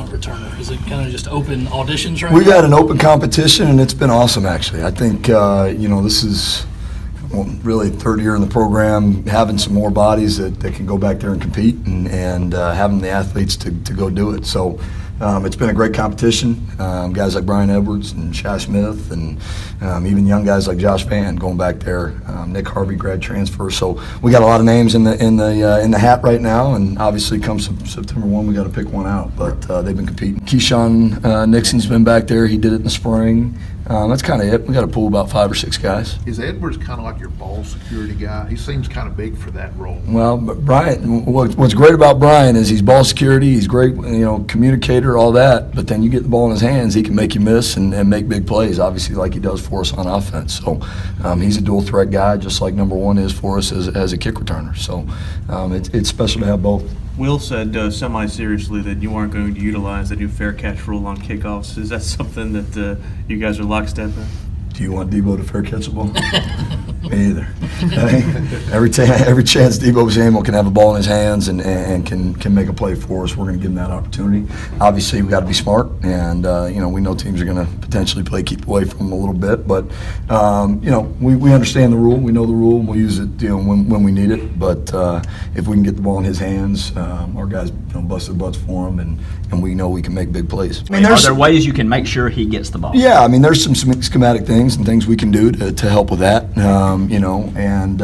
returner? Is it kind of just open auditions right We've now? had an open competition, and it's been awesome, actually. I think, this is really third year in the program, having some more bodies that can go back there and compete, and having the athletes to go do it. So it's been a great competition. Guys like Brian Edwards and Shy Smith, and even young guys like Josh Van going back there. Nick Harvey, grad transfer. So we got a lot of names in the hat right now, and obviously come September 1, we got to pick one out. But they've been competing. Keyshawn Nixon's been back there. He did it in the spring. That's kind of it. We got to pull about 5 or 6 guys. Is Edwards kind of like your ball security guy? He seems kind of big for that role. Well, but Brian, what's great about Brian is he's ball security. He's great, communicator, all that. But then you get the ball in his hands, he can make you miss and make big plays, obviously, like he does for us on offense. So he's a dual threat guy, just like number 1 is for us as a kick returner. So it's special to have both. Will said semi-seriously that you aren't going to utilize the new fair catch rule on kickoffs. Is that something that you guys are lockstep in? Do you want Debo to fair catch the ball? Me either. Every chance Debo Samuel can have a ball in his hands and can make a play for us, we're going to give him that opportunity. Obviously, we've got to be smart, and we know teams are going to potentially keep away from him a little bit, but we understand the rule. We know the rule, and we'll use it when we need it. But if we can get the ball in his hands, our guys bust their butts for him, and we know we can make big plays. I mean, are there ways you can make sure he gets the ball? Yeah, I mean, there's some schematic things and things we can do to help with that. And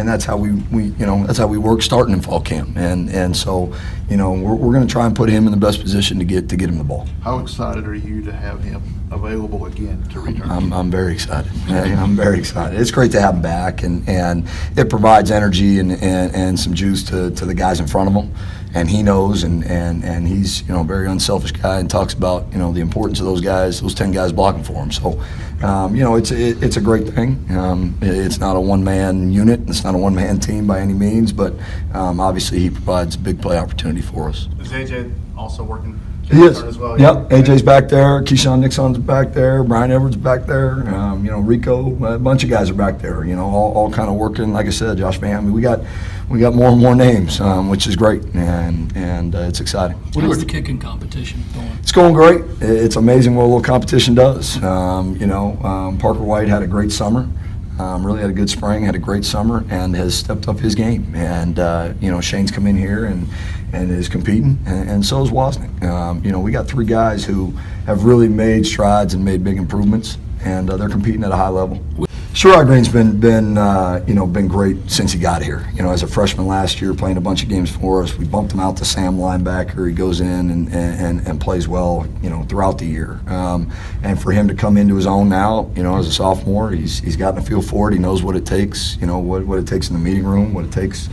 that's how that's how we work starting in fall camp. And so, we're going to try and put him in the best position to get him the ball. How excited are you to have him available again to return? I'm very excited. I'm very excited. It's great to have him back, and it provides energy and some juice to the guys in front of him. And he knows, and he's a very unselfish guy, and talks about the importance of those guys, those 10 guys blocking for him. So it's a great thing. It's not a one-man unit. It's not a one-man team by any means, but obviously he provides a big play opportunity for us. Is AJ also working? He is. As well? Yep. AJ's back there. Keyshawn Nixon's back there. Brian Edwards back there. Rico. A bunch of guys are back there. All kind of working. Like I said, Josh Van. I mean, we got more and more names, which is great, and it's exciting. How's the kicking competition going? It's going great. It's amazing what a little competition does. Parker White had a great summer. Really had a good spring, had a great summer, and has stepped up his game. And Shane's come in here and is competing, and so is Wozniak. We got 3 guys who have really made strides and made big improvements, and they're competing at a high level. Sherrod Green's been great since he got here. As a freshman last year, playing a bunch of games for us, we bumped him out to Sam linebacker. He goes in and plays well, throughout the year. And for him to come into his own now, as a sophomore, he's gotten a feel for it. He knows what it takes. What it takes in the meeting room, what it takes,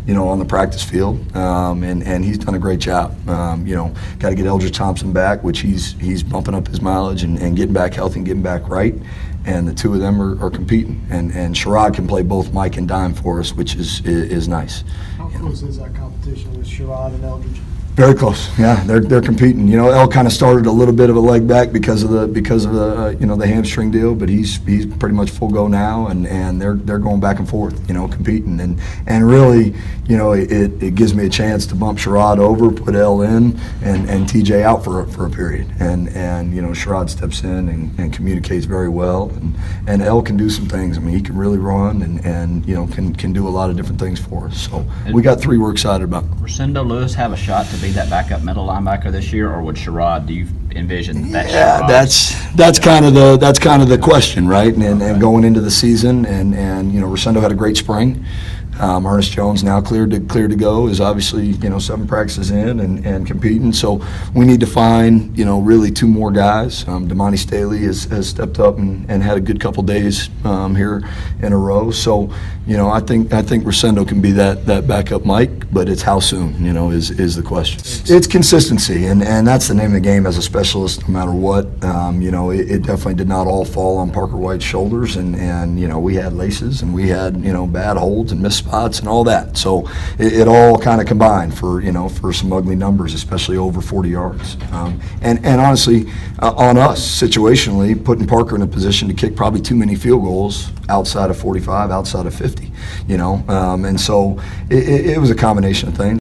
on the practice field, and he's done a great job. Got to get Eldridge Thompson back, which he's bumping up his mileage and getting back healthy and getting back right. And the 2 of them are competing, and Sherrod can play both Mike and dime for us, which is nice. How close is that competition with Sherrod and Eldridge? Very close. Yeah, they're competing. El kind of started a little bit of a leg back because of the the hamstring deal, but he's pretty much full go now, and they're going back and forth, competing, and really, it gives me a chance to bump Sherrod over, put El in, and TJ out for a period, and Sherrod steps in and communicates very well, and El can do some things. I mean, he can really run and can do a lot of different things for us. So we got 3 we're excited about. Rosendo Lewis have a shot to be that backup middle linebacker this year, or would Sherrod? Do you envision that? Yeah, Sherrod? that's kind of the question, right? And going into the season, and Rosendo had a great spring. Ernest Jones now cleared to go, is obviously 7 practices in and competing. So we need to find really 2 more guys. Damani Staley has stepped up and had a good couple days here in a row. So I think Rosendo can be that backup Mike, but it's how soon is the question. It's consistency, and that's the name of the game as a specialist. No matter what, it definitely did not all fall on Parker White's shoulders, and we had laces and we had bad holds and missed spots and all that. So it all kind of combined for some ugly numbers, especially over 40 yards. And honestly, on us situationally, putting Parker in a position to kick probably too many field goals outside of 45, outside of 50. And so it was a combination of things.